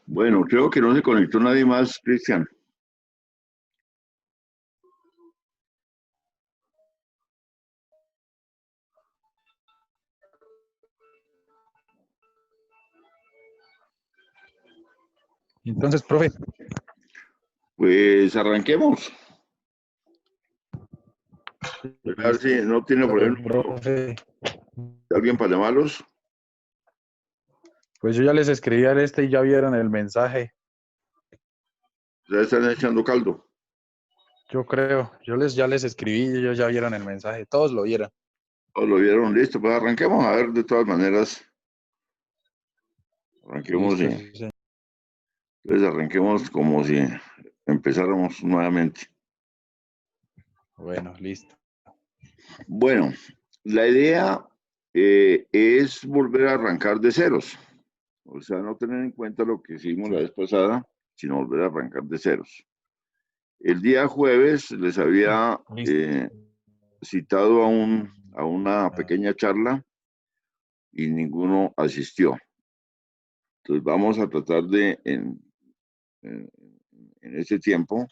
Bueno, creo que no se conectó nadie más, Cristian. Entonces, profe. Pues arranquemos. A ver si no tiene problema. Profe. ¿Alguien para llamarlos? Pues yo ya les escribí al y ya vieron el mensaje. Ya están echando caldo. Yo creo. Ya les escribí y ellos ya vieron el mensaje. Todos lo vieron. ¿O lo vieron? Listo, pues arranquemos. A ver, de todas maneras. Arranquemos Listo, y sí, señor. entonces arranquemos como si empezáramos nuevamente. Bueno, listo. Bueno, la idea es volver a arrancar de ceros. O sea, no tener en cuenta lo que hicimos la vez pasada, sino volver a arrancar de ceros. El día jueves les había citado a una pequeña charla y ninguno asistió. Entonces vamos a tratar de, en ese tiempo,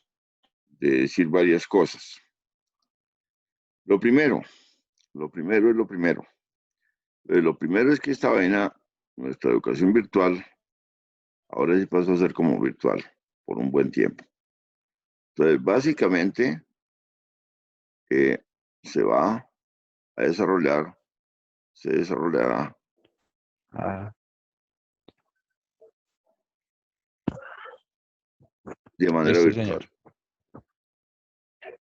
de decir varias cosas. Lo primero es lo primero. Lo primero es que esta vaina, nuestra educación virtual, ahora sí pasó a ser como virtual por un buen tiempo. Entonces, básicamente, se va a desarrollar, se desarrollará de manera Listo, virtual. señor.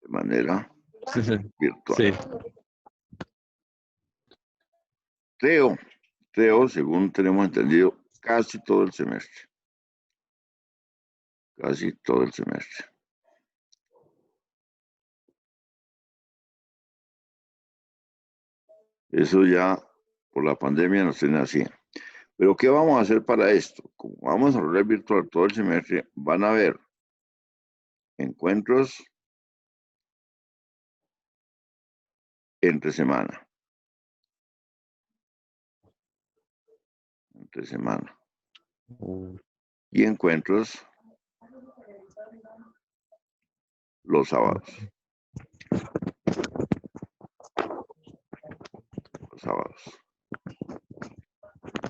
De manera Sí, sí. virtual. Sí. Creo, según tenemos entendido, casi todo el semestre. Casi todo el semestre. Eso ya por la pandemia nos tiene así. Pero ¿qué vamos a hacer para esto? Como vamos a desarrollar virtual todo el semestre, van a haber encuentros entre semana. Entre semana. Y encuentros los sábados. Los sábados.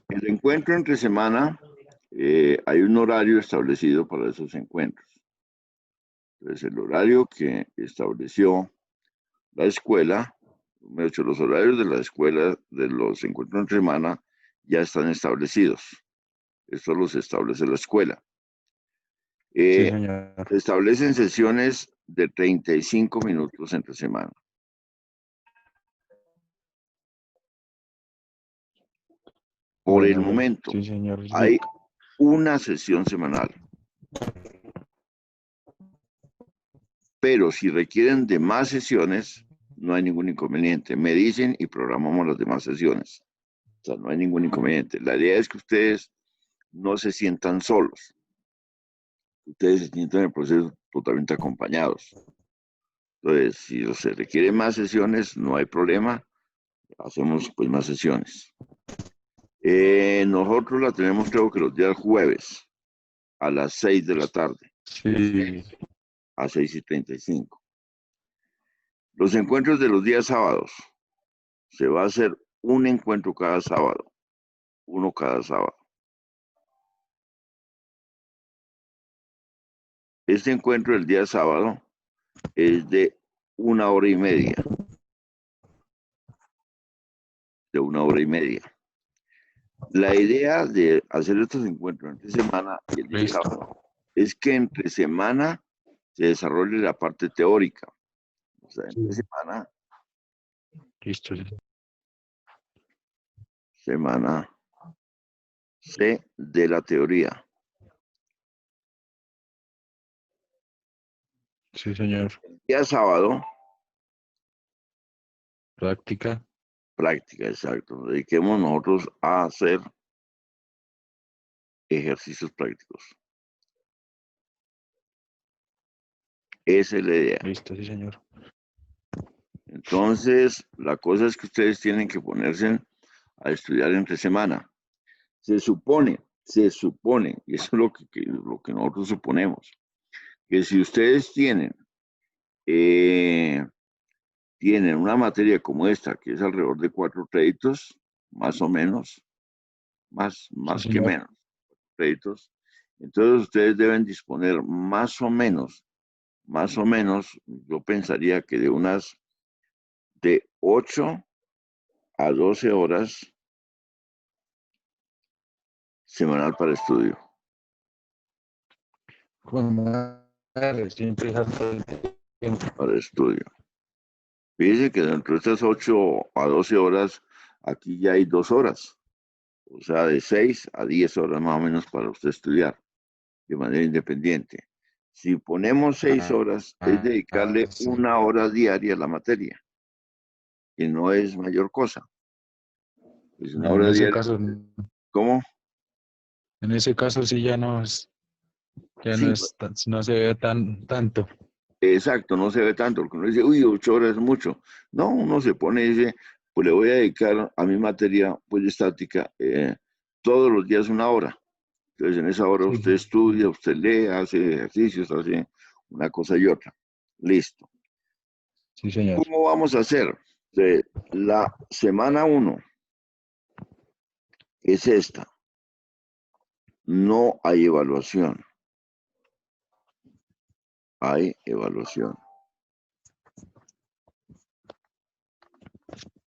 El encuentro entre semana, hay un horario establecido para esos encuentros. Entonces, el horario que estableció la escuela, de hecho, los horarios de la escuela de los encuentros entre semana ya están establecidos. Esto los establece la escuela. Sí, señor. Se establecen sesiones de 35 minutos entre semana. Por el momento, Sí, señor. hay una sesión semanal. Pero si requieren de más sesiones, no hay ningún inconveniente. Me dicen y programamos las demás sesiones. O sea, no hay ningún inconveniente. La idea es que ustedes no se sientan solos. Ustedes se sientan en el proceso totalmente acompañados. Entonces, si se requieren más sesiones, no hay problema. Hacemos pues más sesiones. Nosotros la tenemos creo que los días jueves a las 6 de la tarde. Sí. A 6:35. Los encuentros de los días sábados. Se va a hacer un encuentro cada sábado. Uno cada sábado. Este encuentro del día sábado es de 1 hora y media. De 1 hora y media. La idea de hacer estos encuentros entre semana y el día sábado es que entre semana se desarrolle la parte teórica. O sea, entre semana Listo. semana C de la teoría. Sí, señor. Día sábado, Práctica. práctica, exacto. Nos dediquemos nosotros a hacer ejercicios prácticos. Esa es la idea. Listo, sí, señor. Entonces, la cosa es que ustedes tienen que ponerse a estudiar entre semana. Se supone, y eso es lo que nosotros suponemos, que si ustedes eh, tienen una materia como esta, que es alrededor de 4 créditos, más o menos, Sí, más que señor. menos, créditos, entonces ustedes deben disponer más o menos, yo pensaría que de 8 a 12 horas semanal para estudio. Con madre, siempre harto el tiempo. Para estudio. Fíjense que dentro de estas 8 a 12 horas, aquí ya hay 2 horas. O sea, de 6 a 10 horas más o menos para usted estudiar de manera independiente. Si ponemos 6 Ah, horas, es dedicarle sí. 1 hora diaria a la materia, que no es mayor cosa. Pues una En hora ese diaria, caso, ¿cómo? sí ya no Sí, es, no se ve tanto. exacto, no se ve tanto, porque uno dice, uy, 8 horas es mucho. No, uno se pone y dice, pues le voy a dedicar a mi materia, pues de estática, todos los días 1 hora. Entonces, en esa hora usted Sí, estudia, usted lee, hace ejercicios, hace una cosa y otra. Listo. sí, señor. ¿Cómo vamos a hacer? De la semana 1 es esta. No hay evaluación. Hay evaluación.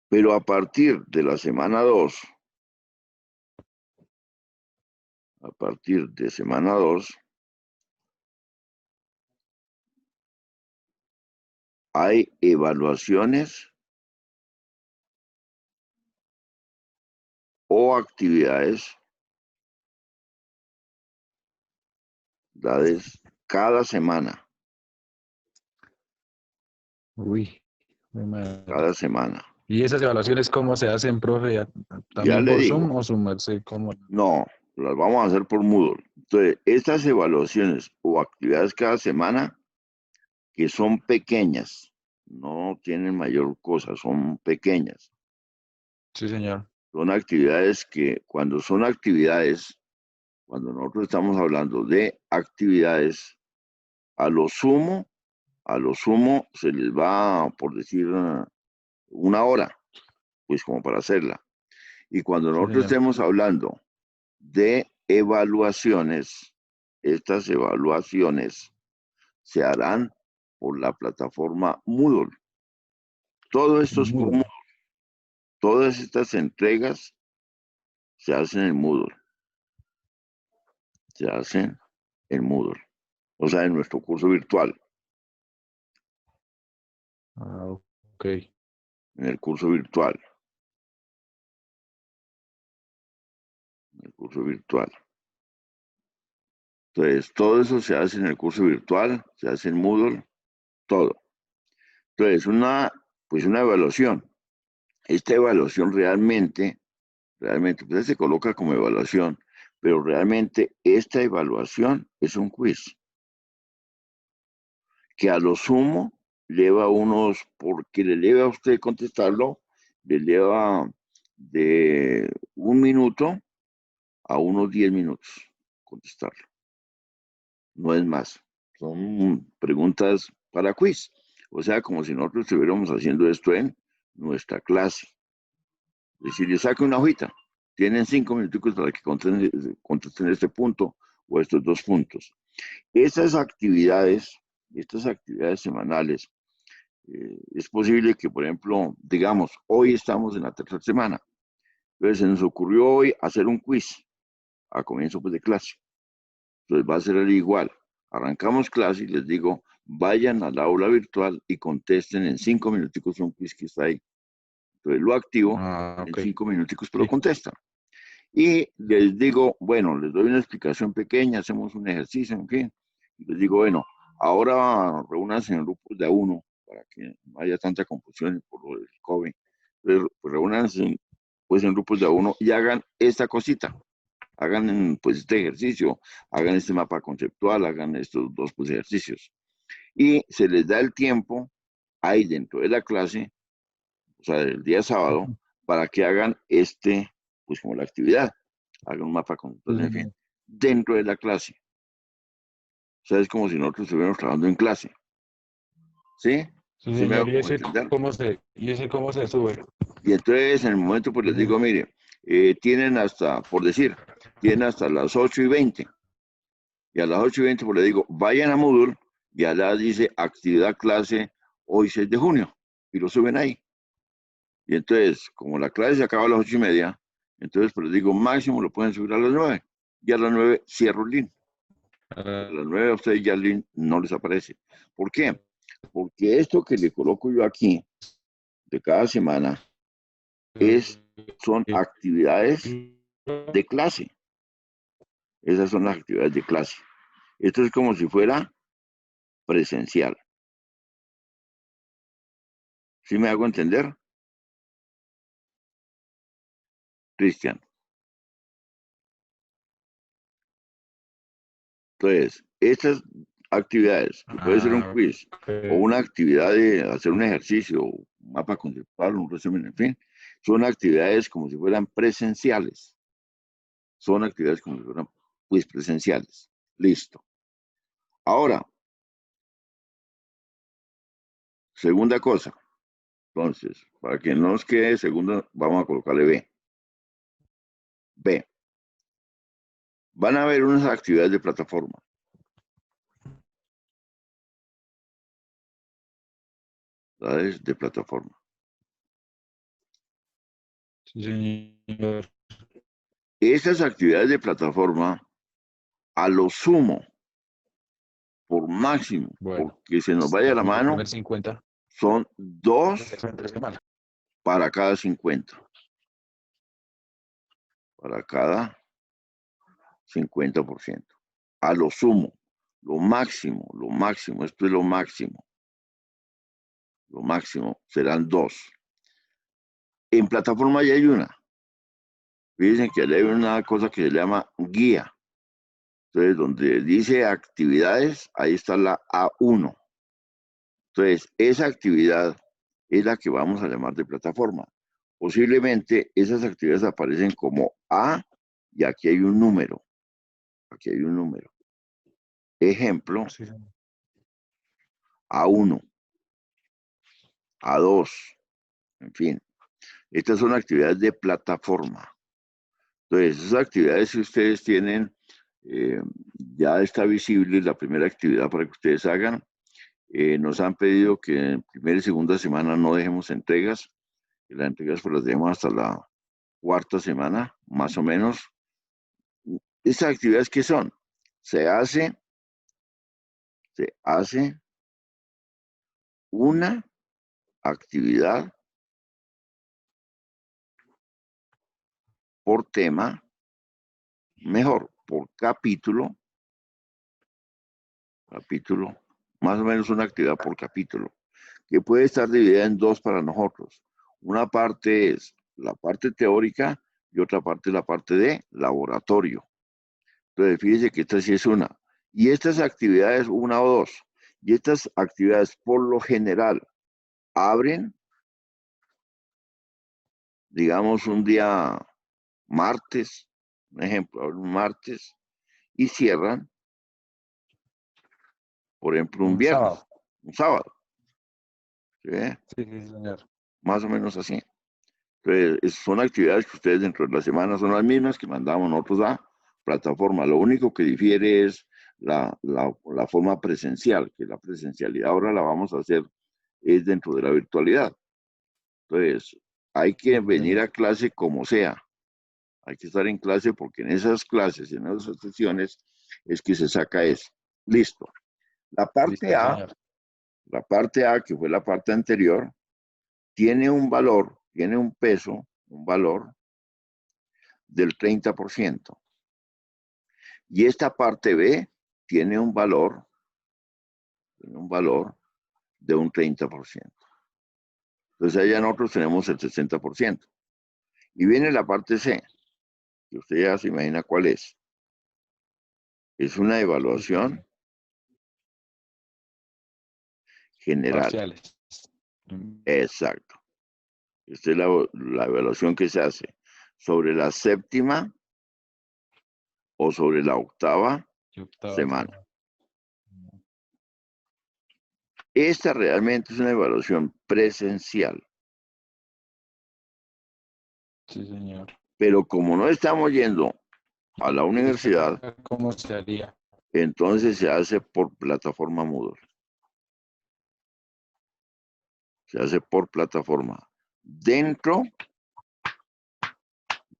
Pero a partir de la semana 2, a partir de semana 2, hay evaluaciones o actividades dadas cada semana, Uy, mi madre. cada semana. ¿Y esas evaluaciones cómo se hacen, profe? Ya ¿También le por digo, Zoom o su merced? ¿Cómo? no, las vamos a hacer por Moodle. Entonces, estas evaluaciones o actividades cada semana, que son pequeñas, no tienen mayor cosa, son pequeñas. Sí, señor. Son actividades que cuando nosotros estamos hablando de actividades, a lo sumo, se les va, por decir, 1 hora, pues como para hacerla. Y cuando Sí, nosotros señor. estemos hablando de evaluaciones, estas evaluaciones se harán por la plataforma Moodle. Todo esto es por Moodle. Muy Todas estas entregas se hacen en Moodle. Se hacen en Moodle. O sea, en nuestro curso virtual. ok. En el curso virtual. En el curso virtual. Entonces, todo eso se hace en el curso virtual, se hace en Moodle, todo. Entonces, pues una evaluación. Esta evaluación realmente, pues se coloca como evaluación, pero realmente esta evaluación es un quiz que a lo sumo lleva porque le lleva a usted contestarlo, le lleva de 1 minuto a unos 10 minutos contestarlo. No es más. Son preguntas para quiz. O sea, como si nosotros estuviéramos haciendo esto en nuestra clase. Es decir, le saca una hojita. Tienen 5 minutos para que contesten este punto o estos 2 puntos. Estas actividades semanales, es posible que, por ejemplo, digamos, hoy estamos en la tercera semana. Entonces se nos ocurrió hoy hacer un quiz a comienzo pues, de clase. Entonces va a ser igual. Arrancamos clase y les digo, vayan al aula virtual y contesten en 5 minutos un quiz que está ahí. Entonces lo activo, Ah, en ok. 5 minuticos pero Sí. contestan. Y les digo, bueno, les doy una explicación pequeña, hacemos un ejercicio, en fin. Y les digo, bueno, ahora reúnanse en grupos de a uno para que no haya tanta confusión por lo del COVID. Entonces, pues reúnanse pues, en grupos de a uno y hagan esta cosita. Hagan pues este ejercicio, hagan este mapa conceptual, hagan estos dos pues, ejercicios. Y se les da el tiempo ahí dentro de la clase, o sea, el día sábado, Ujú. para que hagan pues como la actividad, hagan un mapa Sí, conceptual, en fin, señor. dentro de la clase. O sea, es como si nosotros estuviéramos trabajando en clase. ¿Sí? Sí, ¿Sí me hago señor. como entender? Y ese cómo se sube? Y entonces en el momento pues les digo, mire, tienen hasta, por decir, tienen hasta las 8:20. Y a las 8:20 pues les digo, vayan a Moodle y allá dice actividad clase hoy 6 de junio. Y lo suben ahí. Y entonces, como la clase se acaba a las 8:30, entonces pues les digo, máximo lo pueden subir a las 9. Y a las 9 cierro el link. A Ah, las 9 a ustedes ya el link no les aparece. ¿Por qué? Porque esto que le coloco yo aquí de cada semana son actividades de clase. Esas son las actividades de clase. Esto es como si fuera presencial. ¿Sí me hago entender, Cristian? Entonces, estas actividades, que puede ser un ah, quiz ok. o una actividad de hacer un ejercicio, un mapa conceptual, un resumen, en fin, son actividades como si fueran presenciales. Son actividades como si fueran, pues, presenciales. Listo. Ahora, segunda cosa. Entonces, para que no nos quede segunda, vamos a colocarle B. B. Van a haber unas actividades de plataforma. ¿Sabes? De plataforma. Sí, señor. Estas actividades de plataforma, a lo sumo, por máximo, Bueno, porque se nos vaya la vamos a mano, poner 50 son dos entre semana. para cada 50. Para cada 50%. A lo máximo, esto es lo máximo. Lo máximo serán dos. En plataforma ya hay una. Dicen que hay una cosa que se llama guía. Entonces, donde dice actividades, ahí está la A1. Entonces, esa actividad es la que vamos a llamar de plataforma. Posiblemente esas actividades aparecen como A y aquí hay un número. Aquí hay un número. Ejemplo, Sí, señor. A1, A2, en fin. Estas son actividades de plataforma. Entonces, esas actividades que ustedes tienen, eh, ya está visible la primera actividad para que ustedes hagan. Nos han pedido que en primera y segunda semana no dejemos entregas, que las entregas pues las dejemos hasta la cuarta semana, más o menos. ¿Estas actividades qué son? Se hace, se hace una actividad por tema, mejor, por capítulo, más o menos una actividad por capítulo, que puede estar dividida en dos para nosotros. Una parte es la parte teórica y otra parte es la parte de laboratorio. Entonces, fíjese que esta sí es una. Y estas actividades, una o dos, y estas actividades por lo general abren, digamos, un día martes, un ejemplo, un martes, y cierran, por ejemplo, un Un viernes, sábado. un sábado, ¿sí? Sí, sí, señor. Más o menos así. Entonces, son actividades que ustedes dentro de la semana son las mismas que mandamos nosotros a plataforma. Lo único que difiere es la forma presencial, que la presencialidad ahora la vamos a hacer es dentro de la virtualidad. Entonces, hay que Sí, sí, venir señor. a clase como sea. Hay que estar en clase porque en esas clases, en esas sesiones, es que se saca eso. Listo. La Listo, parte sí, A, señor. la parte A, que fue la parte anterior, tiene un valor tiene un peso, un valor del 30%. Y esta parte B tiene un valor de un 30%. Entonces allá nosotros tenemos el 60%. Y viene la parte C, que usted ya se imagina cuál es. Es una evaluación general. Parciales. Exacto. Esta es la evaluación que se hace sobre la séptima o sobre la octava semana. Esta realmente es una evaluación presencial. Sí, señor. Pero como no estamos yendo a la universidad, ¿Cómo se haría? entonces se hace por plataforma Moodle. Se hace por plataforma dentro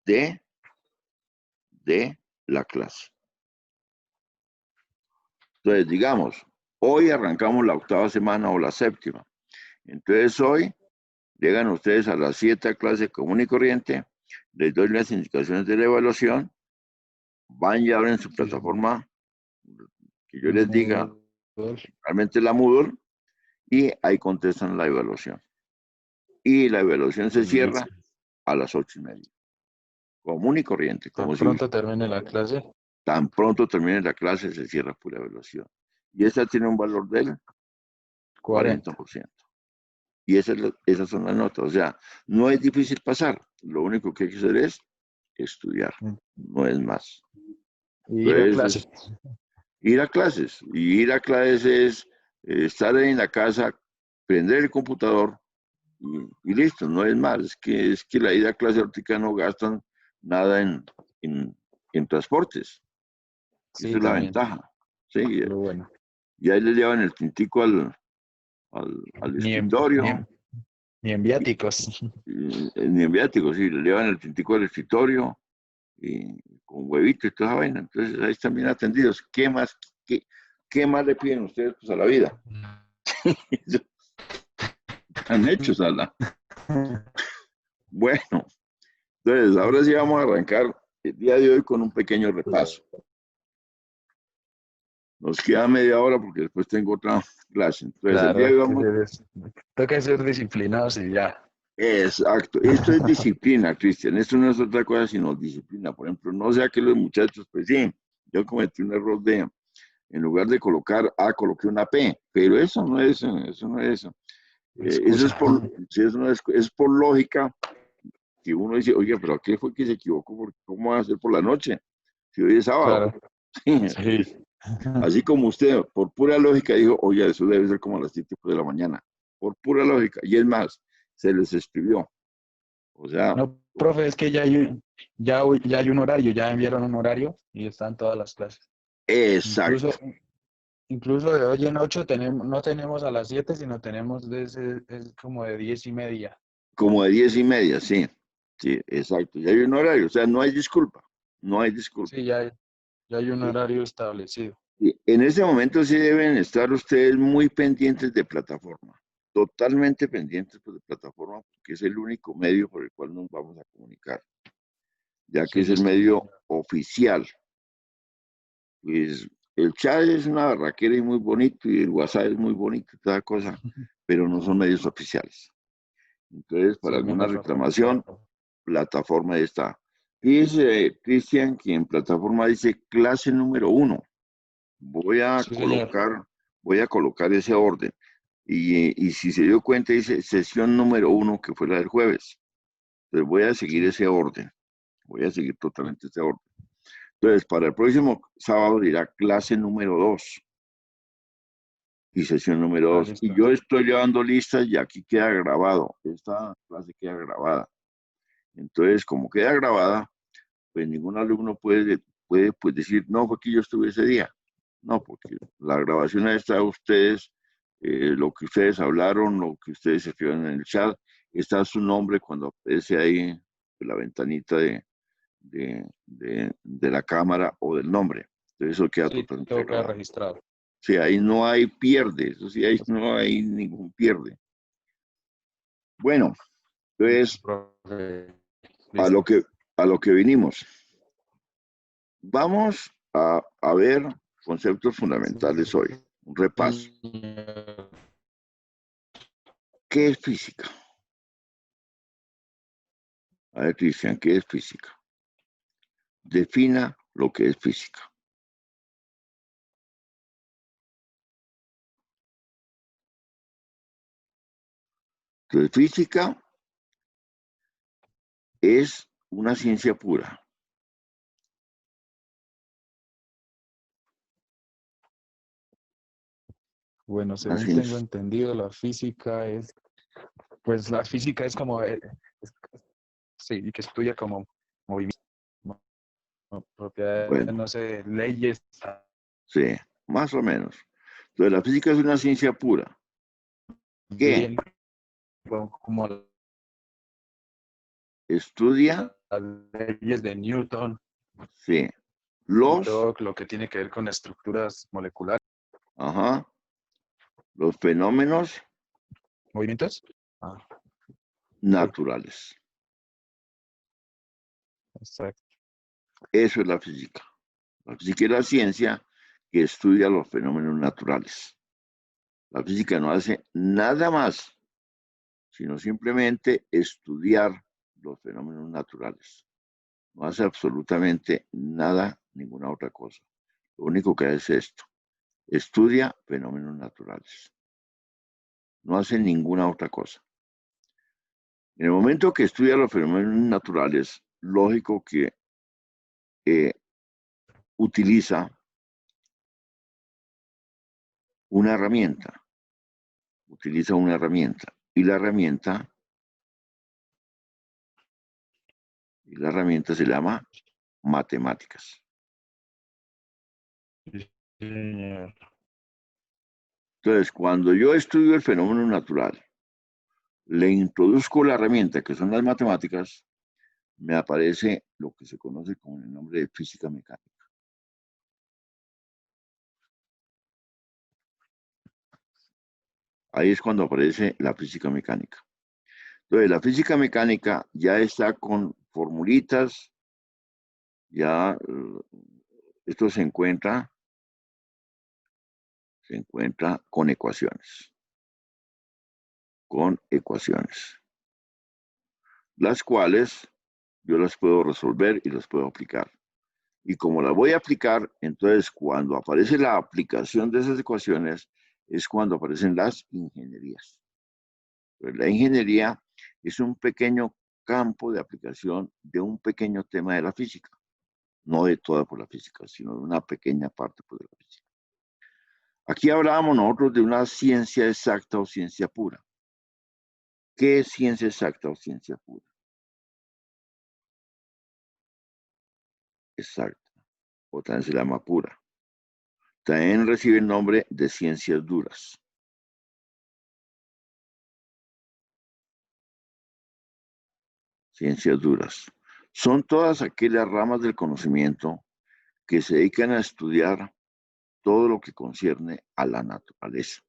de la clase. Entonces, digamos, hoy arrancamos la octava semana o la séptima. Entonces, hoy llegan ustedes a las 7 a clase común y corriente, les doy las indicaciones de la evaluación, van y abren su plataforma, que yo les diga, realmente la Moodle, y ahí contestan la evaluación. Y la evaluación se cierra a las 8:30. Común y corriente. Tan pronto termine la clase. Tan pronto termine la clase, se cierra por la evaluación. Y esta tiene un valor del 40%. Y esas son las notas. O sea, no es difícil pasar. Lo único que hay que hacer es estudiar. No es más. Ir a clases. Ir a clases. Y ir a clases es estar en la casa, prender el computador y listo. No es más. Es que la ida a clase ahorita no gastan nada en transportes. Sí, esa es la ventaja. Sí, lo bueno. Y ahí le llevan el tintico al escritorio. Ni en viáticos. Ni en viáticos, sí, le llevan el tintico al escritorio y con huevito y toda esa vaina. Entonces ahí están bien atendidos. ¿Qué más le piden ustedes pues, a la vida? Han hecho, Sala. Bueno, entonces ahora sí vamos a arrancar el día de hoy con un pequeño repaso. Nos queda media hora porque después tengo otra clase. Entonces Claro, el día de hoy vamos... toca ser disciplinados y ya. Exacto, esto es disciplina, Cristian, esto no es otra cosa sino disciplina. Por ejemplo, no sea que los muchachos, pues sí, yo cometí un error en lugar de colocar A, coloqué una P, pero eso no es eso. Eso es por lógica, que uno dice, oye, pero ¿qué fue que se equivocó? ¿Cómo va a ser por la noche? Si hoy es sábado. Claro. Sí. Así como usted, por pura lógica, dijo, oye, eso debe ser como a las 7 de la mañana. Por pura lógica. Y es más, se les escribió. O sea, no, profe, es que ya hay un horario, ya enviaron un horario y están todas las clases. exacto. Incluso de hoy en 8 no tenemos a las 7, sino tenemos es como de 10:30. Como de 10:30, sí. Sí, exacto. Ya hay un horario, o sea, no hay disculpa. No hay disculpa. Sí, ya hay un horario establecido. Y en ese momento sí deben estar ustedes muy pendientes de plataforma. Totalmente pendientes de plataforma, porque es el único medio por el cual nos vamos a comunicar. Ya que es el medio oficial. Pues el chat es una barraquera y muy bonito, y el WhatsApp es muy bonito y toda cosa, pero no son medios oficiales. Entonces, para alguna reclamación, plataforma está. Dice Cristian que en plataforma dice clase número 1. Voy a colocar ese orden. Y si se dio cuenta, dice sesión número 1, que fue la del jueves. Entonces voy a seguir ese orden. Voy a seguir totalmente ese orden. Entonces, para el próximo sábado dirá clase número 2 y sesión número 2. Y yo estoy llevando listas y aquí queda grabado. Esta clase queda grabada. Entonces, como queda grabada, pues ningún alumno puede pues, decir, no, fue que yo estuve ese día. No, porque la grabación está a ustedes, lo que ustedes hablaron, lo que ustedes escribieron en el chat, está su nombre cuando aparece ahí en la ventanita de la cámara o del nombre. Entonces eso queda totalmente todo queda grabado. registrado. Sí, ahí no hay pierde, eso sí, ahí no hay ningún pierde. Bueno, Entonces, profe. a Listo. lo que, a lo que vinimos. Vamos a ver conceptos fundamentales hoy. Un repaso. ¿Qué es física? A ver, Cristian, ¿qué es física? Defina lo que es física. Entonces, física es una ciencia pura. Bueno, Una según tengo ciencia, entendido, la física es, pues la física es como, sí, que estudia como movimiento, propiedades, bueno, no sé, leyes, sí, más o menos. Entonces, la física es una ciencia pura. ¿Qué? también, como Estudia, las leyes de Newton sí, y los, todo lo que tiene que ver con estructuras moleculares, ajá, los fenómenos movimientos. Ah, sí, naturales. exacto. Eso es la física. La física es la ciencia que estudia los fenómenos naturales. La física no hace nada más, sino simplemente estudiar los fenómenos naturales. No hace absolutamente nada, ninguna otra cosa. Lo único que hace es esto. Estudia fenómenos naturales. No hace ninguna otra cosa. En el momento que estudia los fenómenos naturales, lógico que eh, utiliza una herramienta. Utiliza una herramienta. Y la herramienta se llama matemáticas. Sí, señor. Entonces, cuando yo estudio el fenómeno natural, le introduzco la herramienta que son las matemáticas, me aparece lo que se conoce con el nombre de física mecánica. Ahí es cuando aparece la física mecánica. Entonces, la física mecánica ya está con formulitas, ya esto se encuentra con ecuaciones, las cuales yo las puedo resolver y las puedo aplicar. Y como las voy a aplicar, entonces cuando aparece la aplicación de esas ecuaciones, es cuando aparecen las ingenierías. Pues la ingeniería es un pequeño campo de aplicación de un pequeño tema de la física, no de toda por la física, sino de una pequeña parte por la física. Aquí hablábamos nosotros de una ciencia exacta o ciencia pura. ¿Qué es ciencia exacta o ciencia pura? Exacta, o también se llama pura. También recibe el nombre de ciencias duras. Ciencias duras. Son todas aquellas ramas del conocimiento que se dedican a estudiar todo lo que concierne a la naturaleza.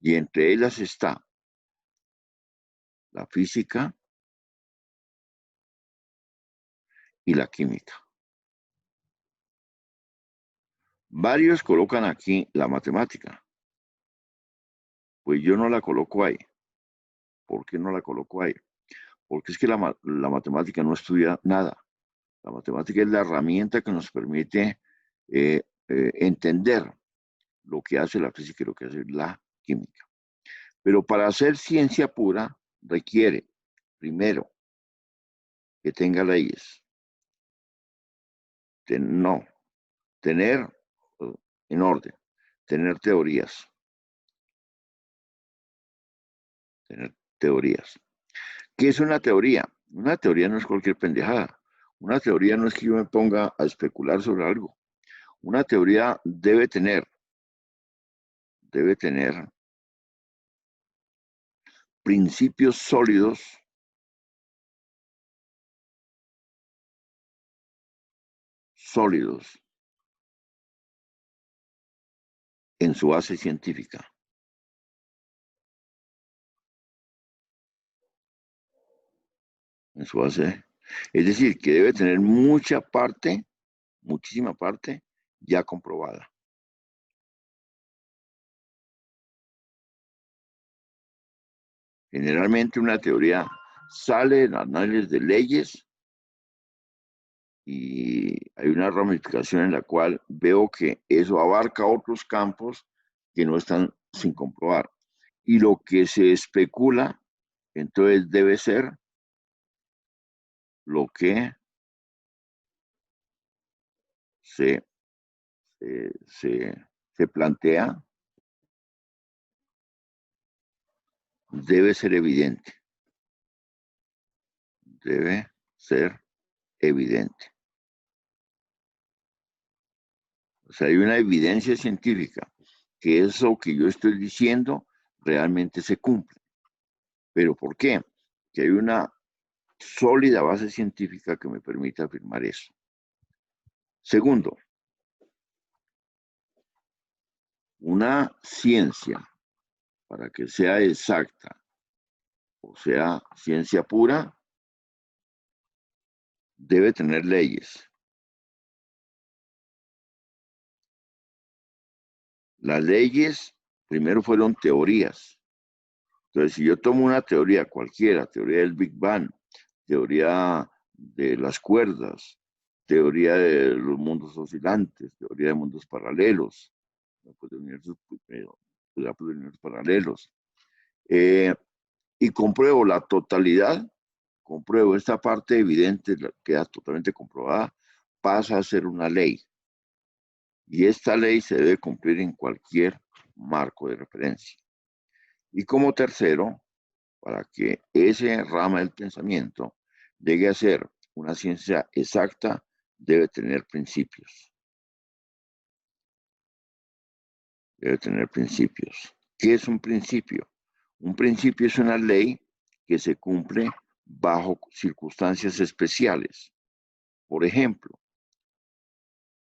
Y entre ellas está la física y la química. Varios colocan aquí la matemática, pues yo no la coloco ahí. ¿Por qué no la coloco ahí? Porque es que la matemática no estudia nada. La matemática es la herramienta que nos permite entender lo que hace la física y lo que hace la química. Pero para hacer ciencia pura requiere, primero, que tenga leyes. No, tener en orden, tener teorías, tener teorías. ¿Qué es una teoría? Una teoría no es cualquier pendejada. Una teoría no es que yo me ponga a especular sobre algo. Una teoría debe tener principios sólidos en su base científica. en su base. Es decir, que debe tener mucha parte, muchísima parte, ya comprobada. Generalmente una teoría sale en análisis de leyes y hay una ramificación en la cual veo que eso abarca otros campos que no están sin comprobar. Y lo que se especula, entonces debe ser lo que se, se plantea, debe ser evidente. Debe ser evidente. O sea, hay una evidencia científica que eso que yo estoy diciendo realmente se cumple. ¿Pero por qué? Que hay una sólida base científica que me permite afirmar eso. Segundo, una ciencia, para que sea exacta o sea ciencia pura, debe tener leyes. Las leyes primero fueron teorías. Entonces, si yo tomo una teoría cualquiera, teoría del Big Bang, teoría de las cuerdas, teoría de los mundos oscilantes, teoría de mundos paralelos, de universos paralelos, y compruebo la totalidad, compruebo esta parte evidente, queda totalmente comprobada, pasa a ser una ley. Y esta ley se debe cumplir en cualquier marco de referencia. Y como tercero, para que ese rama del pensamiento llegue a ser una ciencia exacta, debe tener principios. Debe tener principios. ¿Qué es un principio? Un principio es una ley que se cumple bajo circunstancias especiales. Por ejemplo,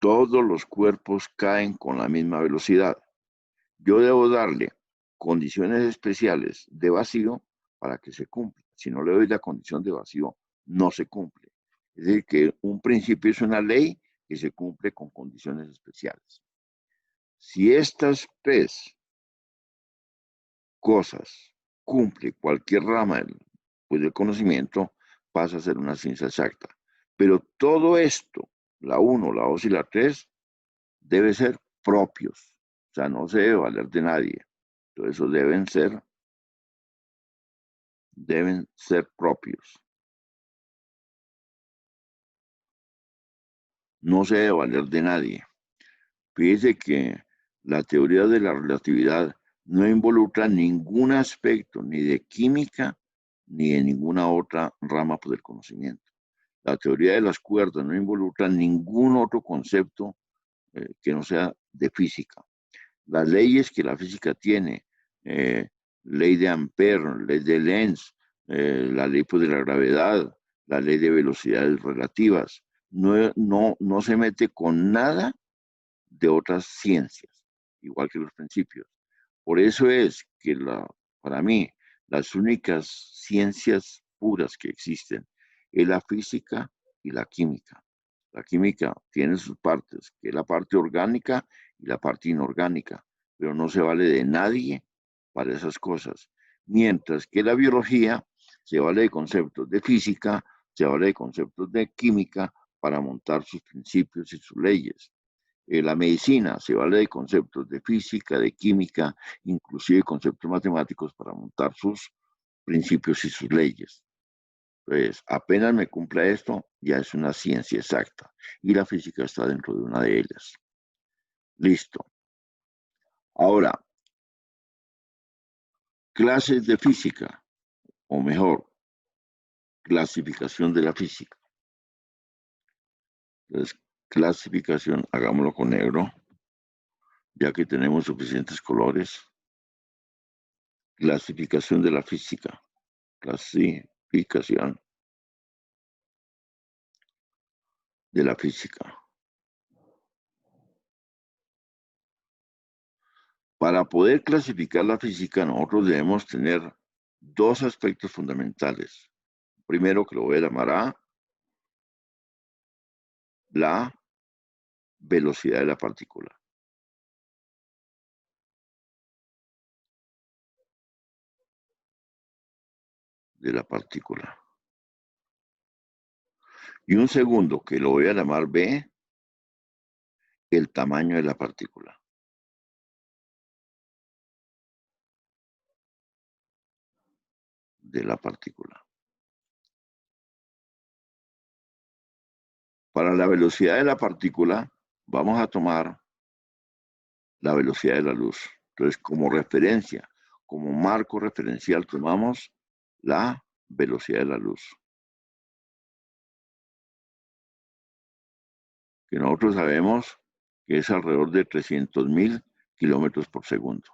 todos los cuerpos caen con la misma velocidad. Yo debo darle condiciones especiales de vacío para que se cumpla. Si no le doy la condición de vacío, no se cumple. Es decir, que un principio es una ley que se cumple con condiciones especiales. Si estas tres cosas cumple cualquier rama del conocimiento, pasa a ser una ciencia exacta. Pero todo esto, la 1, la 2 y la 3, debe ser propios. O sea, no se debe valer de nadie. Todo eso deben ser propios. No se debe valer de nadie. Fíjese que la teoría de la relatividad no involucra ningún aspecto ni de química ni de ninguna otra rama del conocimiento. La teoría de las cuerdas no involucra ningún otro concepto que no sea de física. Las leyes que la física tiene, ley de Ampère, ley de Lenz, la ley de la gravedad, la ley de velocidades relativas, no se mete con nada de otras ciencias, igual que los principios. Por eso es que para mí las únicas ciencias puras que existen es la física y la química. La química tiene sus partes, que es la parte orgánica y la parte inorgánica, pero no se vale de nadie para esas cosas. Mientras que la biología se vale de conceptos de física, se vale de conceptos de química para montar sus principios y sus leyes. La medicina se vale de conceptos de física, de química, inclusive conceptos matemáticos para montar sus principios y sus leyes. Entonces, apenas me cumpla esto, ya es una ciencia exacta y la física está dentro de una de ellas. Listo. Ahora, clases de física, o mejor, clasificación de la física. Entonces, clasificación, hagámoslo con negro, ya que tenemos suficientes colores. Clasificación de la física. Clasificación de la física. Para poder clasificar la física, nosotros debemos tener dos aspectos fundamentales, primero que lo voy a llamar A, la velocidad de la partícula. Y un segundo que lo voy a llamar B, el tamaño de la partícula. Para la velocidad de la partícula, vamos a tomar la velocidad de la luz. Entonces, como referencia, como marco referencial, tomamos la velocidad de la luz, que nosotros sabemos que es alrededor de 300.000 kilómetros por segundo.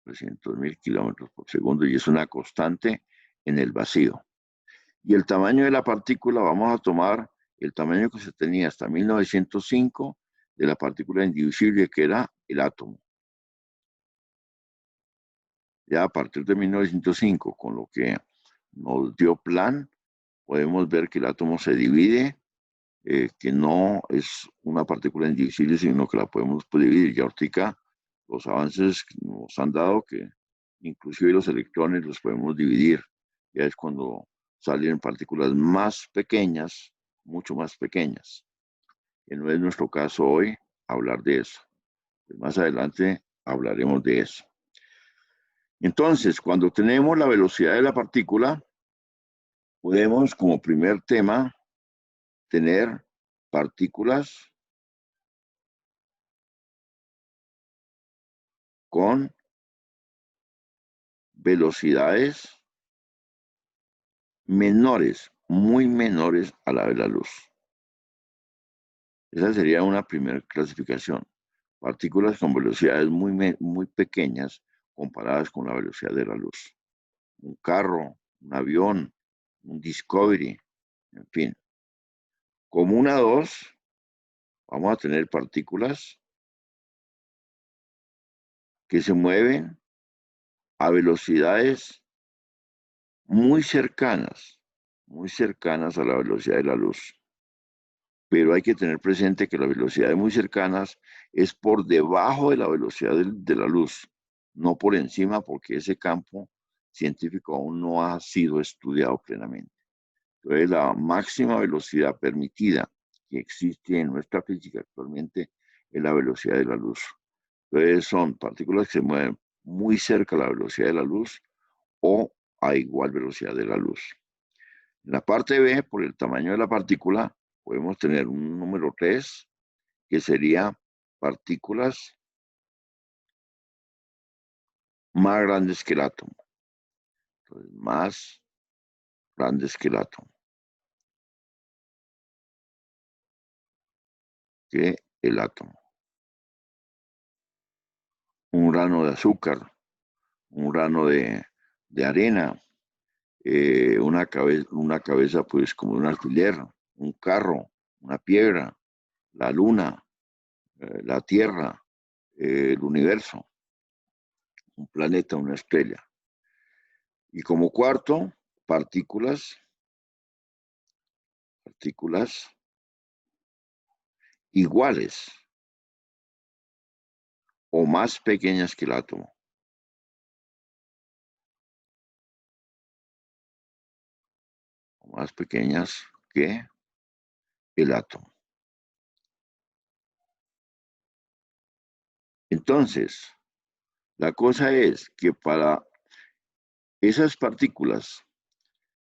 300.000 kilómetros por segundo, y es una constante en el vacío. Y el tamaño de la partícula, vamos a tomar el tamaño que se tenía hasta 1905 de la partícula indivisible, que era el átomo. Ya a partir de 1905, con lo que nos dio Planck, podemos ver que el átomo se divide, que no es una partícula indivisible, sino que la podemos dividir. Y ahorita los avances nos han dado que inclusive los electrones los podemos dividir. Ya es cuando salen partículas más pequeñas, mucho más pequeñas. Que no es nuestro caso hoy hablar de eso. Pues más adelante hablaremos de eso. Entonces, cuando tenemos la velocidad de la partícula, podemos como primer tema tener partículas con velocidades menores, muy menores a la de la luz. Esa sería una primera clasificación. Partículas con velocidades muy pequeñas comparadas con la velocidad de la luz. Un carro, un avión, un Discovery, en fin. Como una 2, vamos a tener partículas que se mueven a velocidades muy cercanas a la velocidad de la luz. Pero hay que tener presente que las velocidades muy cercanas es por debajo de la velocidad de la luz, no por encima, porque ese campo científico aún no ha sido estudiado plenamente. Entonces, la máxima velocidad permitida que existe en nuestra física actualmente es la velocidad de la luz. Entonces, son partículas que se mueven muy cerca a la velocidad de la luz o a igual velocidad de la luz. En la parte B, por el tamaño de la partícula, podemos tener un número 3, que sería partículas más grandes que el átomo. Entonces, más grandes que el átomo. Un grano de azúcar, un grano de arena, una cabeza pues como un alfiler, un carro, una piedra, la luna, la tierra, el universo, un planeta, una estrella. Y como cuarto, partículas iguales o más pequeñas que el átomo. O más pequeñas que el átomo. Entonces, la cosa es que para esas partículas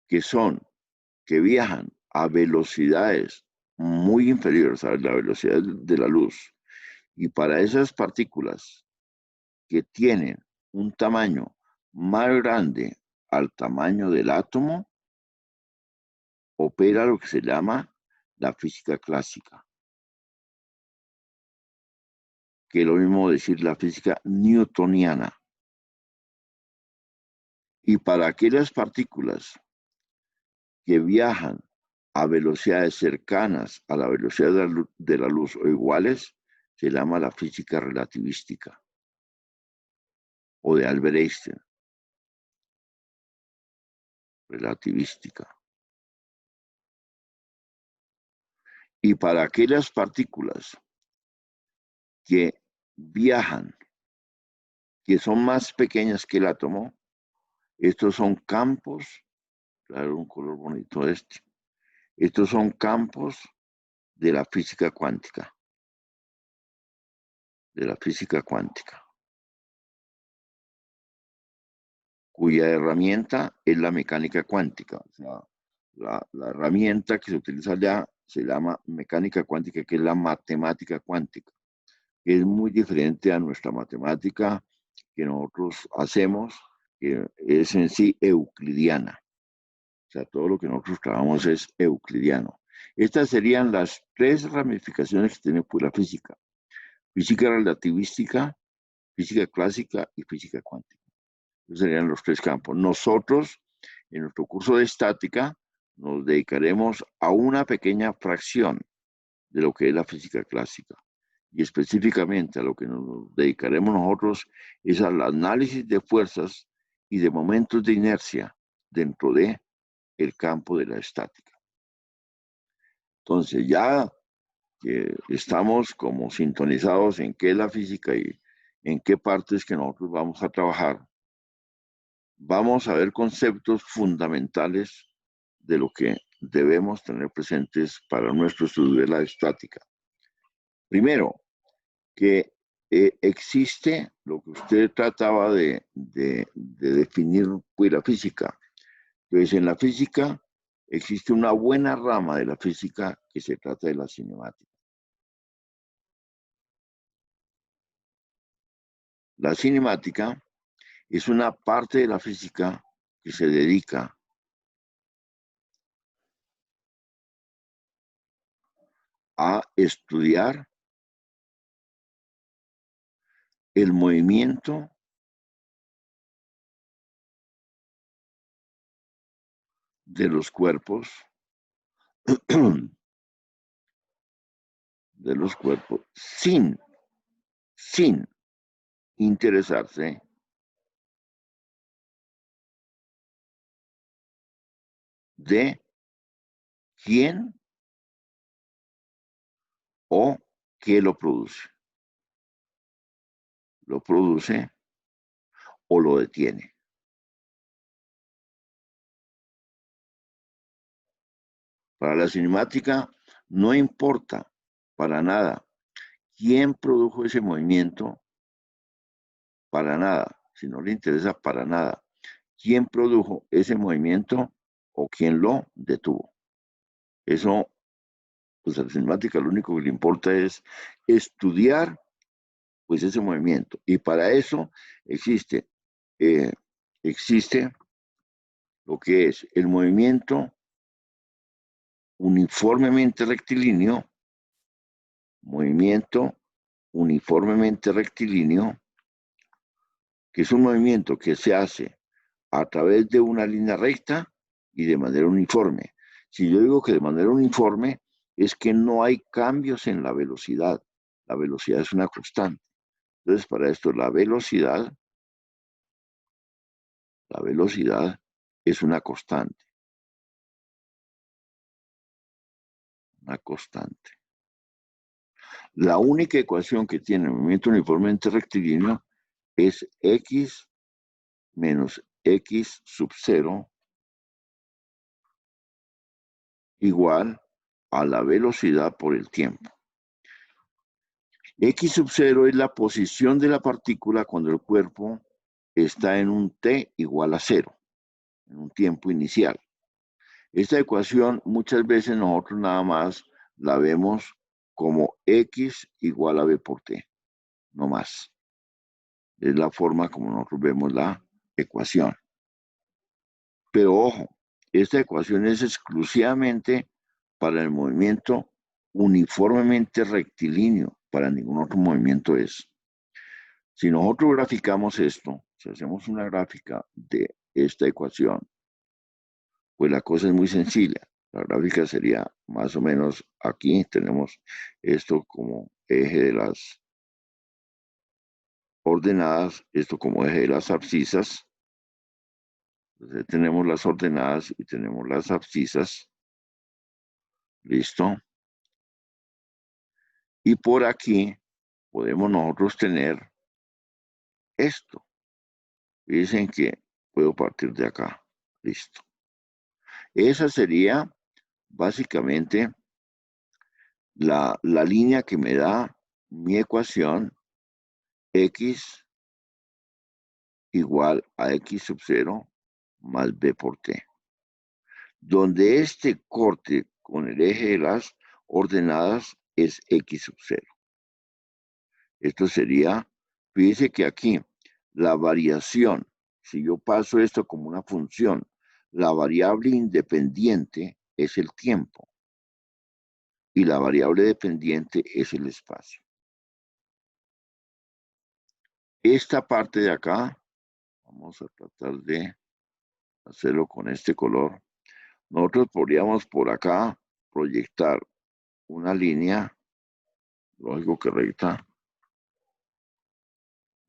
que viajan a velocidades muy inferiores a la velocidad de la luz, y para esas partículas que tienen un tamaño más grande al tamaño del átomo, opera lo que se llama la física clásica, que es lo mismo decir la física newtoniana. Y para aquellas partículas que viajan a velocidades cercanas a la velocidad de la luz o iguales, se llama la física relativística o de Albert Einstein. relativística. Y para aquellas partículas que viajan, que son más pequeñas que el átomo, estos son campos, claro, un color bonito este. Estos son campos de la física cuántica. De la física cuántica. Cuya herramienta es la mecánica cuántica. O sea, la herramienta que se utiliza allá se llama mecánica cuántica, que es la matemática cuántica. Es muy diferente a nuestra matemática que nosotros hacemos, que es en sí euclidiana. O sea, todo lo que nosotros trabajamos es euclidiano. Estas serían las tres ramificaciones que tiene pura física. Física relativística, física clásica y física cuántica. Esos serían los tres campos. Nosotros, en nuestro curso de estática, nos dedicaremos a una pequeña fracción de lo que es la física clásica. Y específicamente a lo que nos dedicaremos nosotros es al análisis de fuerzas y de momentos de inercia dentro de el campo de la estática. Entonces, ya que estamos como sintonizados en qué es la física y en qué partes que nosotros vamos a trabajar, vamos a ver conceptos fundamentales de lo que debemos tener presentes para nuestro estudio de la estática. Primero, que existe lo que usted trataba de definir, pues, la física. Entonces, en la física existe una buena rama de la física que se trata de la cinemática. La cinemática es una parte de la física que se dedica a estudiar el movimiento de los cuerpos, sin interesarse de quién o qué lo produce. Lo produce o lo detiene. Para la cinemática no importa para nada quién produjo ese movimiento, para nada, si no le interesa para nada quién produjo ese movimiento o quién lo detuvo. Eso, pues a la cinemática lo único que le importa es estudiar pues ese movimiento. Y para eso existe lo que es el movimiento uniformemente rectilíneo, que es un movimiento que se hace a través de una línea recta y de manera uniforme. Si yo digo que de manera uniforme, es que no hay cambios en la velocidad. La velocidad es una constante. Entonces, para esto, la velocidad es una constante. Una constante. La única ecuación que tiene el movimiento uniformemente rectilíneo es x menos x sub 0 igual a la velocidad por el tiempo. X sub 0 es la posición de la partícula cuando el cuerpo está en un t igual a 0, en un tiempo inicial. Esta ecuación muchas veces nosotros nada más la vemos como x igual a b por t, no más. Es la forma como nosotros vemos la ecuación. Pero ojo, esta ecuación es exclusivamente para el movimiento uniformemente rectilíneo, para ningún otro movimiento es. Si nosotros graficamos esto, si hacemos una gráfica de esta ecuación, pues la cosa es muy sencilla. La gráfica sería más o menos aquí, tenemos esto como eje de las ordenadas, esto como eje de las abscisas, Entonces tenemos las ordenadas y tenemos las abscisas. ¿Listo? Y por aquí podemos nosotros tener esto. Dicen que puedo partir de acá. Listo. Esa sería básicamente la línea que me da mi ecuación x igual a x sub 0 más b por t, donde este corte con el eje de las ordenadas es x sub 0. Esto sería, fíjese que aquí la variación, si yo paso esto como una función, la variable independiente es el tiempo y la variable dependiente es el espacio. Esta parte de acá, vamos a tratar de hacerlo con este color. Nosotros podríamos por acá proyectar una línea, lógico que recta,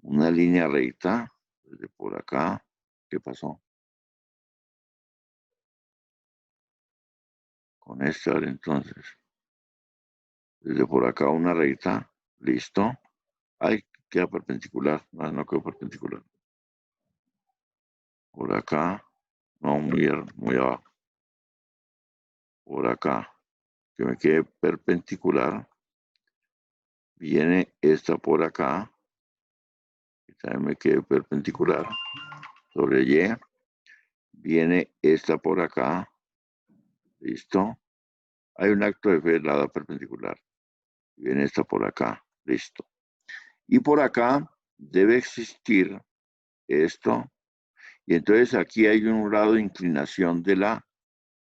una línea recta, desde por acá. ¿Qué pasó? Con esta, entonces, desde por acá una recta, listo. Ahí queda perpendicular, no quedó perpendicular. Por acá, no, muy abajo. Por acá, que me quede perpendicular. Viene esta por acá, que también me quede perpendicular. Sobre Y, viene esta por acá, listo. Hay un acto de fe lado perpendicular. Viene esta por acá, listo. Y por acá debe existir esto. Y entonces aquí hay un grado de inclinación de la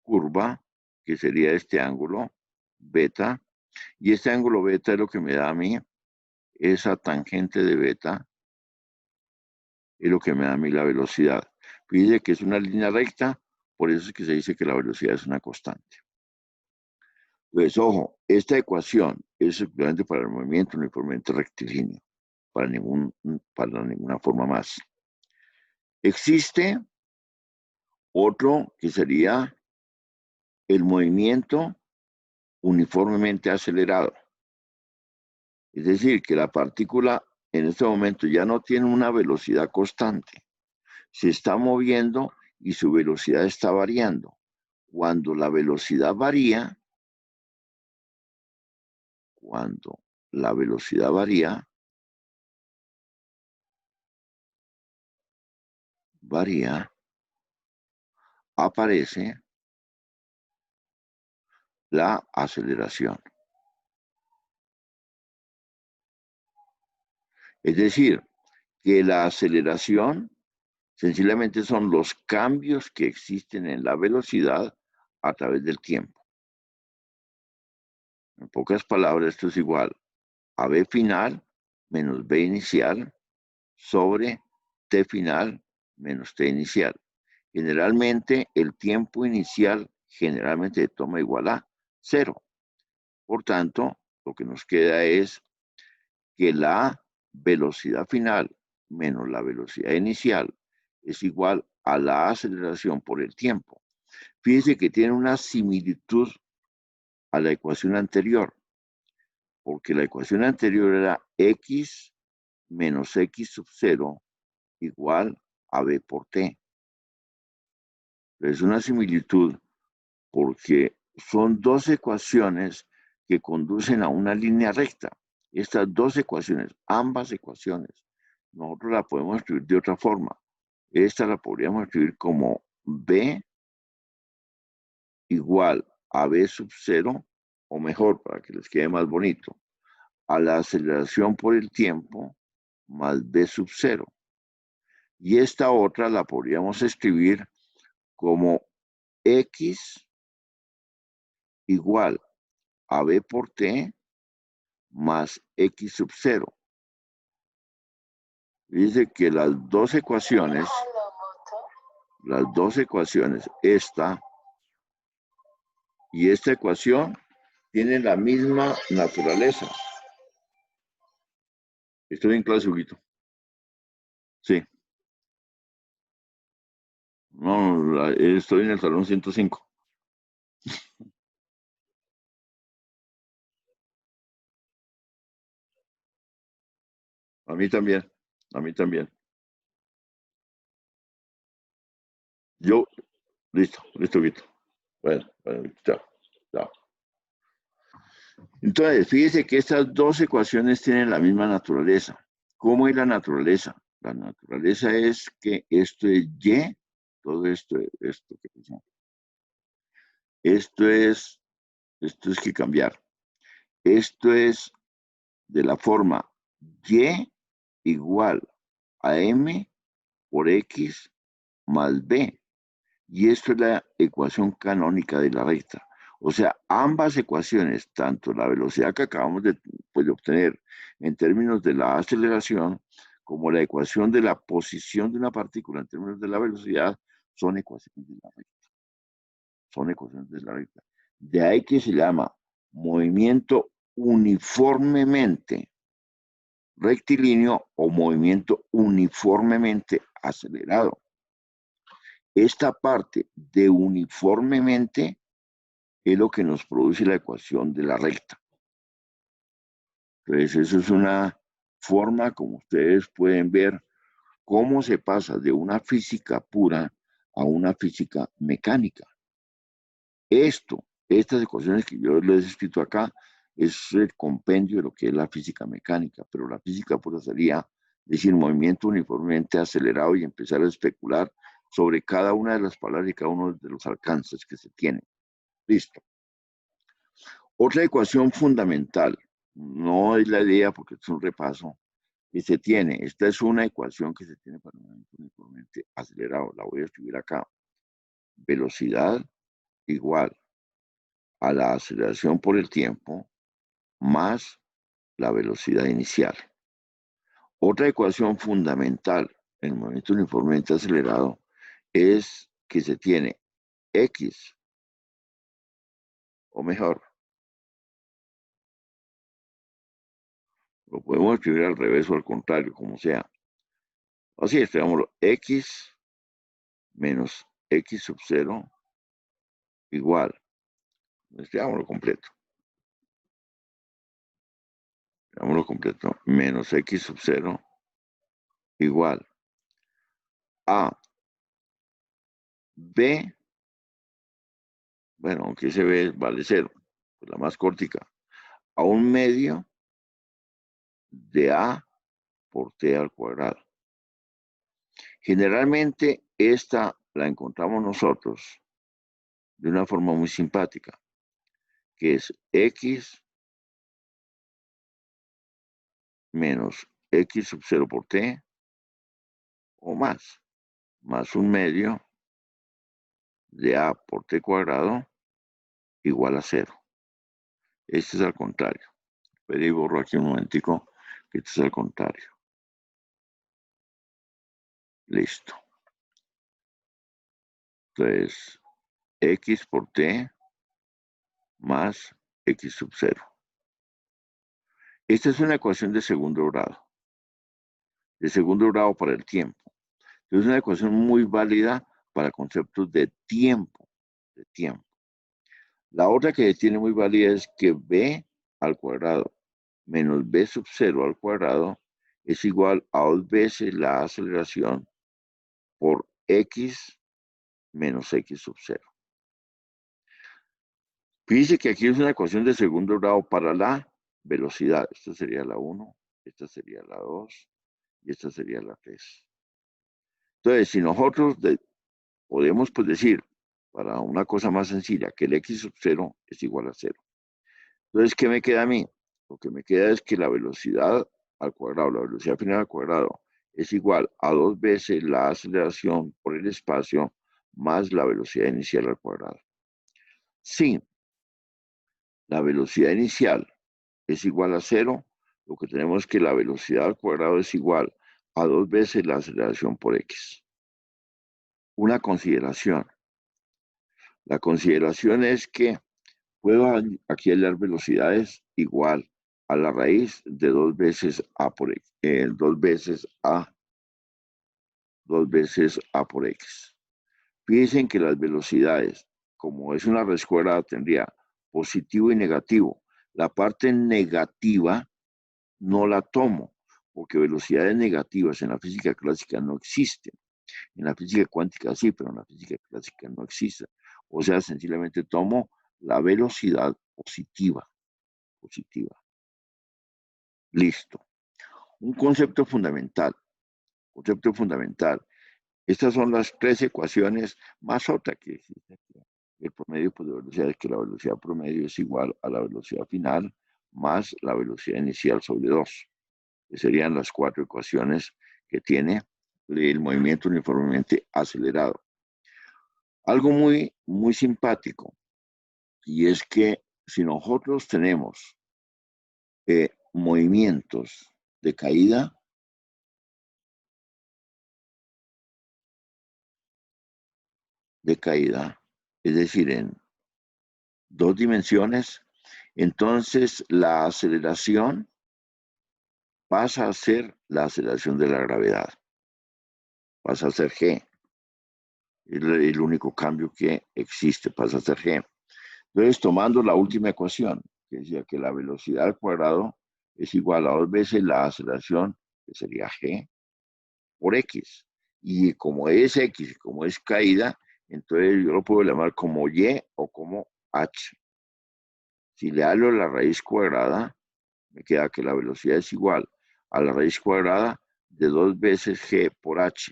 curva, que sería este ángulo beta. Y este ángulo beta es lo que me da a mí esa tangente de beta, es lo que me da a mí la velocidad. Fíjese que es una línea recta, por eso es que se dice que la velocidad es una constante. Pues ojo, esta ecuación es simplemente para el movimiento uniformemente rectilíneo, para ninguna forma más. Existe otro que sería el movimiento uniformemente acelerado. Es decir, que la partícula en este momento ya no tiene una velocidad constante. Se está moviendo y su velocidad está variando. Cuando la velocidad varía, aparece la aceleración. Es decir, que la aceleración sencillamente son los cambios que existen en la velocidad a través del tiempo. En pocas palabras, esto es igual a b final menos b inicial sobre t final menos t inicial. Generalmente, el tiempo inicial generalmente toma igual a 0. Por tanto, lo que nos queda es que la velocidad final menos la velocidad inicial es igual a la aceleración por el tiempo. Fíjense que tiene una similitud a la ecuación anterior, porque la ecuación anterior era x menos x sub 0 igual a b por t. Es una similitud porque son dos ecuaciones que conducen a una línea recta. Estas dos ecuaciones, ambas ecuaciones, nosotros la podemos escribir de otra forma. Esta la podríamos escribir como b igual a b sub 0, o mejor, para que les quede más bonito, a la aceleración por el tiempo más b sub 0. Y esta otra la podríamos escribir como x igual a b por t más x sub 0. Dice que las dos ecuaciones, esta y esta ecuación, tienen la misma naturaleza. Estoy en clase, Huguito. Sí. No, estoy en el salón 105. A mí también. A mí también. Yo, listo, listo, Vito. Bueno, bueno, chao. Chao. Entonces, fíjese que estas dos ecuaciones tienen la misma naturaleza. ¿Cómo es la naturaleza? La naturaleza es que esto es Y, todo esto que pasó. Esto esto es que cambiar. Esto es de la forma Y igual a M por X más B. Y esto es la ecuación canónica de la recta. O sea, ambas ecuaciones, tanto la velocidad que acabamos pues, de obtener en términos de la aceleración, como la ecuación de la posición de una partícula en términos de la velocidad, son ecuaciones de la recta. Son ecuaciones de la recta. De ahí que se llama movimiento uniformemente rectilíneo o movimiento uniformemente acelerado. Esta parte de uniformemente es lo que nos produce la ecuación de la recta. Entonces, eso es una forma, como ustedes pueden ver, cómo se pasa de una física pura a una física mecánica. Estas ecuaciones que yo les he escrito acá, es el compendio de lo que es la física mecánica, pero la física pura sería decir movimiento uniformemente acelerado y empezar a especular sobre cada una de las palabras y cada uno de los alcances que se tienen. Listo. Otra ecuación fundamental, no es la idea porque es un repaso, que se tiene. Esta es una ecuación que se tiene para un movimiento uniformemente acelerado. La voy a escribir acá. Velocidad igual a la aceleración por el tiempo más la velocidad inicial. Otra ecuación fundamental en el movimiento uniformemente acelerado es que se tiene X, o mejor, lo podemos escribir al revés o al contrario, como sea. Así, escribámoslo, X menos X sub 0 igual, escribámoslo completo, menos X sub 0 igual a B, bueno, aunque ese B vale 0, pues la más cortica, a un medio de A por T al cuadrado. Generalmente esta la encontramos nosotros de una forma muy simpática, que es X menos X sub 0 por T o más un medio de A por T cuadrado igual a 0. Este es al contrario. Pero ahí borro aquí un momentico, que este es al contrario. Listo. Entonces, X por T más X sub 0. Esta es una ecuación de segundo grado para el tiempo. Es una ecuación muy válida para conceptos de tiempo. La otra que tiene muy válida es que B al cuadrado menos B sub 0 al cuadrado es igual a 2 veces la aceleración por X menos X sub 0. Fíjense que aquí es una ecuación de segundo grado para la velocidad. Esta sería la 1, esta sería la 2 y esta sería la 3. Entonces, si nosotros podemos pues, decir, para una cosa más sencilla, que el X sub 0 es igual a 0. Entonces, ¿qué me queda a mí? Lo que me queda es que la velocidad al cuadrado, la velocidad final al cuadrado, es igual a 2 veces la aceleración por el espacio más la velocidad inicial al cuadrado. Si la velocidad inicial es igual a 0, lo que tenemos es que la velocidad al cuadrado es igual a 2 veces la aceleración por X. Una consideración. La consideración es que puedo aquí hallar velocidades igual a la raíz de 2 veces A por X. 2 veces A por X. Piensen que las velocidades, como es una raíz cuadrada, tendría positivo y negativo. La parte negativa no la tomo, porque velocidades negativas en la física clásica no existen. En la física cuántica sí, pero en la física clásica no existe. O sea, sencillamente tomo la velocidad positiva. Positiva. Listo. Un concepto fundamental. Concepto fundamental. Estas son las tres ecuaciones más otra que existe. El promedio de velocidad es que la velocidad promedio es igual a la velocidad final más la velocidad inicial sobre 2. Que serían las cuatro ecuaciones que tiene el movimiento uniformemente acelerado. Algo muy, muy simpático, y es que si nosotros tenemos movimientos de caída, es decir, en dos dimensiones, entonces la aceleración pasa a ser la aceleración de la gravedad, pasa a ser g, es el único cambio que existe, pasa a ser g. Entonces, tomando la última ecuación, que decía que la velocidad al cuadrado es igual a 2 veces la aceleración, que sería g, por x. Y como es x, como es caída, entonces yo lo puedo llamar como y o como h. Si le hablo la raíz cuadrada, me queda que la velocidad es igual a la raíz cuadrada de 2 veces g por h.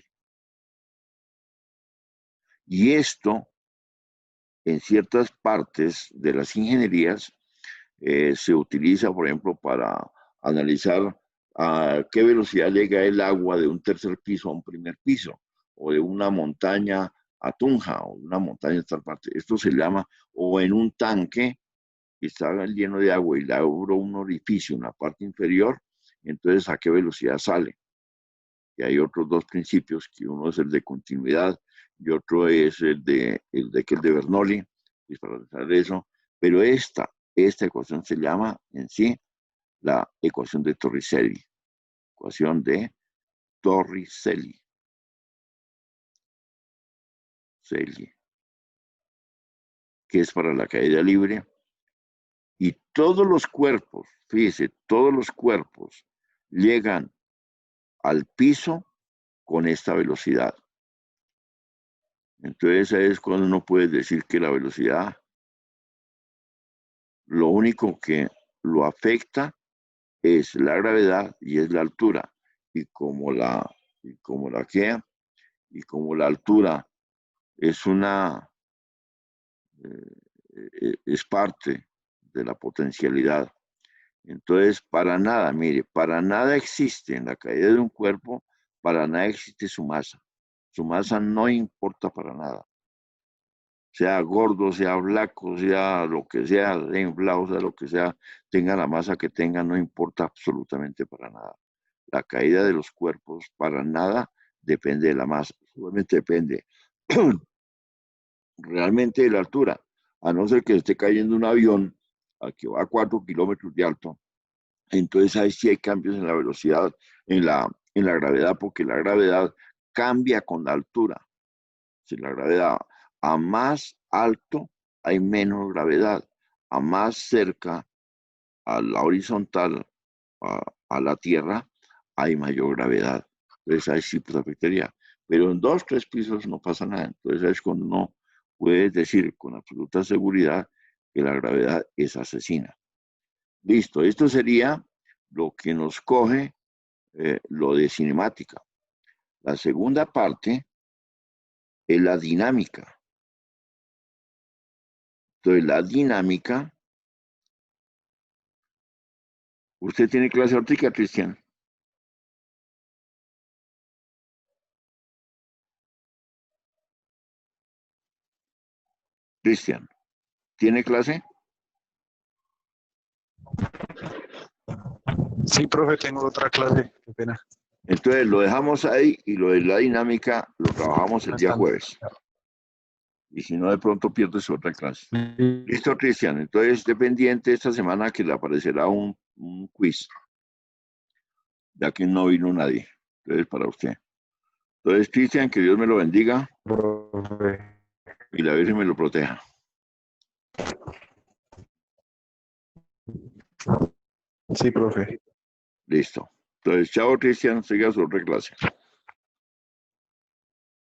Y esto, en ciertas partes de las ingenierías, se utiliza, por ejemplo, para analizar a qué velocidad llega el agua de un tercer piso a un primer piso, o de una montaña a Tunja, o de una montaña a tal parte. Esto se llama, o en un tanque que está lleno de agua y le abro un orificio en la parte inferior, entonces a qué velocidad sale. Y hay otros dos principios, que uno es el de continuidad y otro es el de Bernoulli, y para hacer eso, pero esta ecuación se llama en sí la ecuación de Torricelli. Ecuación de Torricelli. Que es para la caída libre. Y todos los cuerpos, fíjese, todos los cuerpos llegan al piso con esta velocidad. Entonces ahí es cuando uno puede decir que la velocidad, lo único que lo afecta es la gravedad y es la altura. Y como la altura es es parte de la potencialidad. Entonces, para nada, mire, para nada existe en la caída de un cuerpo, para nada existe su masa. Su masa no importa para nada. Sea gordo, sea flaco, sea lo que sea inflado, sea lo que sea, tenga la masa que tenga, no importa absolutamente para nada. La caída de los cuerpos para nada depende de la masa, solamente depende realmente de la altura, a no ser que esté cayendo un avión a que va a 4 kilómetros de alto, entonces ahí sí hay cambios en la velocidad, en la gravedad, porque la gravedad cambia con la altura. Si la gravedad a más alto hay menos gravedad, a más cerca a la horizontal, a la Tierra, hay mayor gravedad. Entonces ahí sí pues afectaría. Pero en 2, 3 pisos no pasa nada. Entonces es cuando uno puede decir con absoluta seguridad que la gravedad es asesina. Listo, esto sería lo que nos coge lo de cinemática. La segunda parte es la dinámica. Entonces, la dinámica, ¿usted tiene clase óptica, Cristian? Cristian, ¿tiene clase? Sí, profe, tengo otra clase. Qué pena. Entonces, lo dejamos ahí y lo de la dinámica lo trabajamos el día jueves. Y si no, de pronto pierdes otra clase. Listo, Cristian. Entonces, esté pendiente esta semana que le aparecerá un quiz, ya que no vino nadie. Entonces, para usted. Entonces, Cristian, que Dios me lo bendiga profe. y la Virgen me lo proteja. Sí, profe. Listo. Entonces, chao, Cristian, siga su otra clase.